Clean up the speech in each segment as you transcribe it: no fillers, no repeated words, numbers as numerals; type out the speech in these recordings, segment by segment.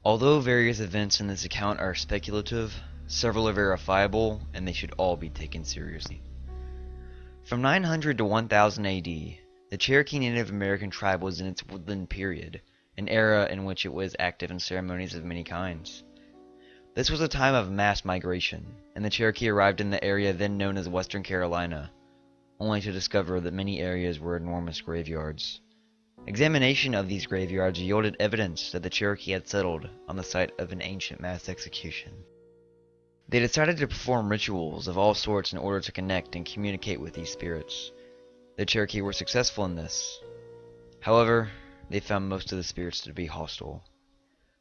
Although various events in this account are speculative, several are verifiable, and they should all be taken seriously. From 900 to 1000 AD, the Cherokee Native American tribe was in its woodland period, an era in which it was active in ceremonies of many kinds. This was a time of mass migration, and the Cherokee arrived in the area then known as Western Carolina, only to discover that many areas were enormous graveyards. Examination of these graveyards yielded evidence that the Cherokee had settled on the site of an ancient mass execution. They decided to perform rituals of all sorts in order to connect and communicate with these spirits. The Cherokee were successful in this. However, they found most of the spirits to be hostile.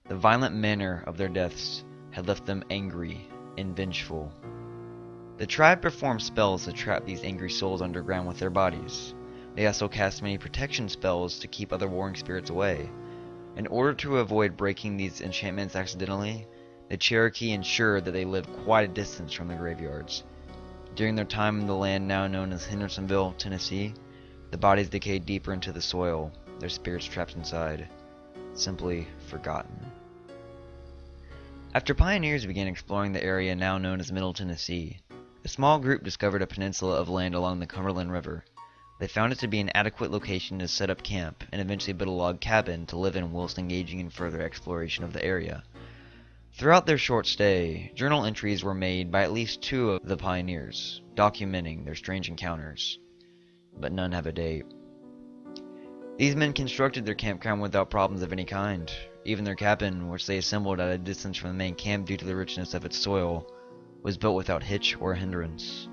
The violent manner of their deaths had left them angry and vengeful. The tribe performed spells to trap these angry souls underground with their bodies. They also cast many protection spells to keep other warring spirits away. In order to avoid breaking these enchantments accidentally, the Cherokee ensured that they lived quite a distance from the graveyards. During their time in the land now known as Hendersonville, Tennessee, the bodies decayed deeper into the soil, their spirits trapped inside, simply forgotten. After pioneers began exploring the area now known as Middle Tennessee, a small group discovered a peninsula of land along the Cumberland River. They found it to be an adequate location to set up camp and eventually build a log cabin to live in whilst engaging in further exploration of the area. Throughout their short stay, journal entries were made by at least 2 of the pioneers, documenting their strange encounters, but none have a date. These men constructed their campground without problems of any kind. Even their cabin, which they assembled at a distance from the main camp due to the richness of its soil, was built without hitch or hindrance.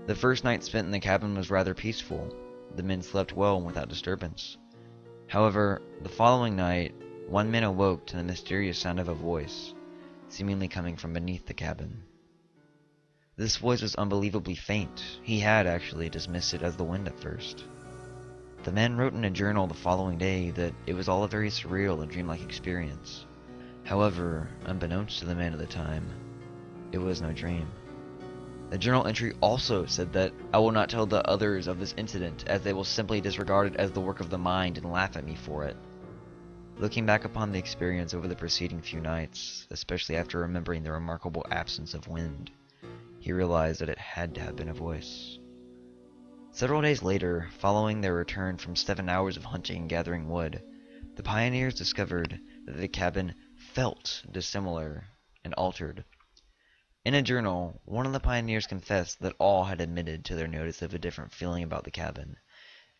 The first night spent in the cabin was rather peaceful. The men slept well and without disturbance. However, the following night, one man awoke to the mysterious sound of a voice, seemingly coming from beneath the cabin. This voice was unbelievably faint. He had actually dismissed it as the wind at first. The man wrote in a journal the following day that it was all a very surreal and dreamlike experience. However, unbeknownst to the man at the time, it was no dream. The journal entry also said that I will not tell the others of this incident, as they will simply disregard it as the work of the mind and laugh at me for it. Looking back upon the experience over the preceding few nights, especially after remembering the remarkable absence of wind, he realized that it had to have been a voice. Several days later, following their return from 7 hours of hunting and gathering wood, the pioneers discovered that the cabin felt dissimilar and altered. In a journal, one of the pioneers confessed that all had admitted to their notice of a different feeling about the cabin,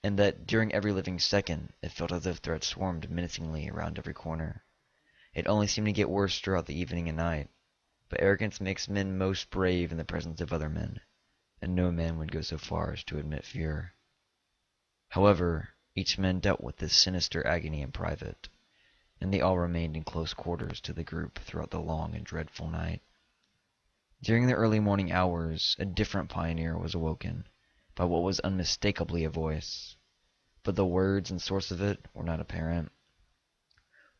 and that during every living second, it felt as if threats swarmed menacingly around every corner. It only seemed to get worse throughout the evening and night, but arrogance makes men most brave in the presence of other men, and no man would go so far as to admit fear. However, each man dealt with this sinister agony in private, and they all remained in close quarters to the group throughout the long and dreadful night. During the early morning hours, a different pioneer was awoken by what was unmistakably a voice, but the words and source of it were not apparent.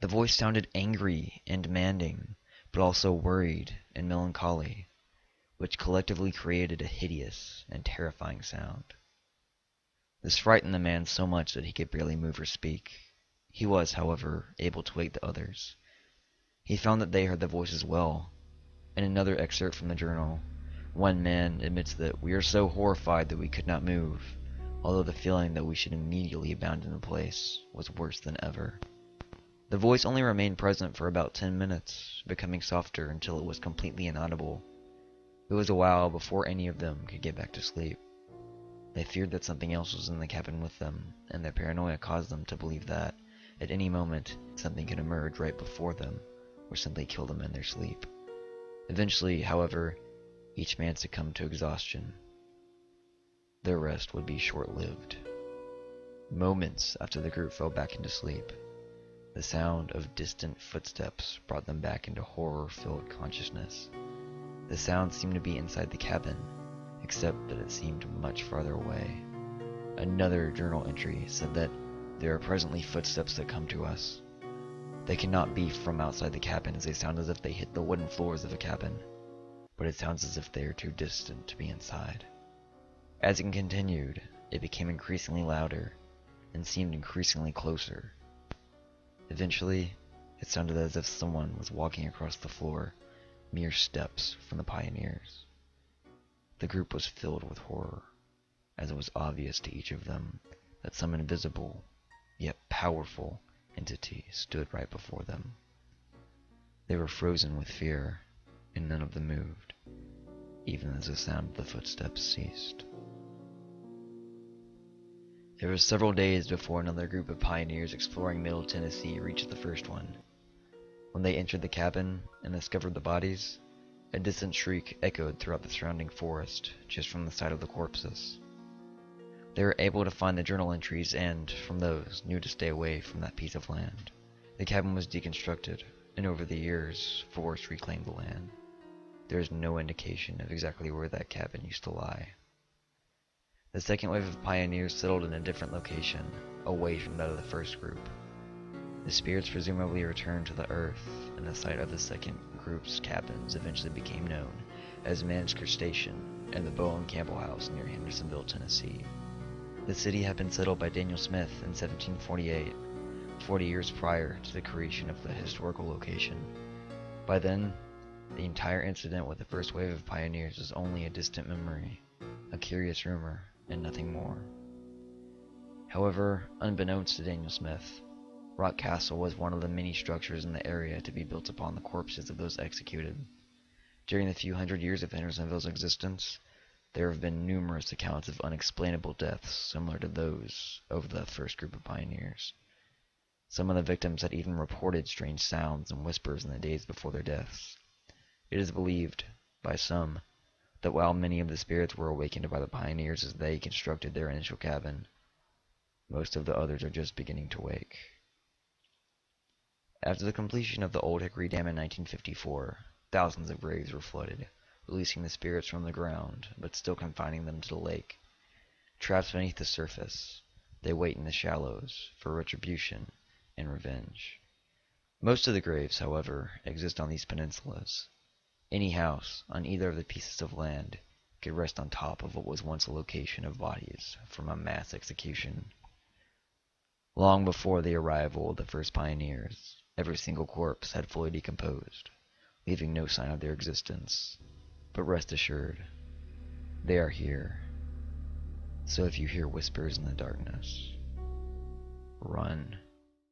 The voice sounded angry and demanding, but also worried and melancholy, which collectively created a hideous and terrifying sound. This frightened the man so much that he could barely move or speak. He was, however, able to wake the others. He found that they heard the voice as well. In another excerpt from the journal, one man admits that we are so horrified that we could not move, although the feeling that we should immediately abandon the place was worse than ever. The voice only remained present for about 10 minutes, becoming softer until it was completely inaudible. It was a while before any of them could get back to sleep. They feared that something else was in the cabin with them, and their paranoia caused them to believe that, at any moment, something could emerge right before them, or simply kill them in their sleep. Eventually, however, each man succumbed to exhaustion. Their rest would be short-lived. Moments after the group fell back into sleep, the sound of distant footsteps brought them back into horror-filled consciousness. The sound seemed to be inside the cabin, except that it seemed much farther away. Another journal entry said that there are presently footsteps that come to us. They cannot be from outside the cabin, as they sound as if they hit the wooden floors of a cabin, but it sounds as if they are too distant to be inside. As it continued, it became increasingly louder, and seemed increasingly closer. Eventually, It sounded as if someone was walking across the floor, mere steps from the pioneers. The group was filled with horror, as it was obvious to each of them that some invisible, yet powerful, entity stood right before them. They were frozen with fear, and none of them moved, even as the sound of the footsteps ceased. It was several days before another group of pioneers exploring Middle Tennessee reached the first one. When they entered the cabin and discovered the bodies, a distant shriek echoed throughout the surrounding forest just from the sight of the corpses. They were able to find the journal entries and, from those, knew to stay away from that piece of land. The cabin was deconstructed, and over the years, forests reclaimed the land. There is no indication of exactly where that cabin used to lie. The second wave of pioneers settled in a different location, away from that of the first group. The spirits presumably returned to the earth, and the site of the second group's cabins eventually became known as Mansker Station and the Bowen Campbell House near Hendersonville, Tennessee. The city had been settled by Daniel Smith in 1748, 40 years prior to the creation of the historical location. By then, the entire incident with the first wave of pioneers was only a distant memory, a curious rumor, and nothing more. However, unbeknownst to Daniel Smith, Rock Castle was one of the many structures in the area to be built upon the corpses of those executed. During the few hundred years of Hendersonville's existence, there have been numerous accounts of unexplainable deaths similar to those of the first group of pioneers. Some of the victims had even reported strange sounds and whispers in the days before their deaths. It is believed, by some, that while many of the spirits were awakened by the pioneers as they constructed their initial cabin, most of the others are just beginning to wake. After the completion of the Old Hickory Dam in 1954, thousands of graves were flooded, releasing the spirits from the ground, but still confining them to the lake. Trapped beneath the surface, they wait in the shallows for retribution and revenge. Most of the graves, however, exist on these peninsulas. Any house on either of the pieces of land could rest on top of what was once a location of bodies from a mass execution. Long before the arrival of the first pioneers, every single corpse had fully decomposed, leaving no sign of their existence. But rest assured, they are here. So if you hear whispers in the darkness, run.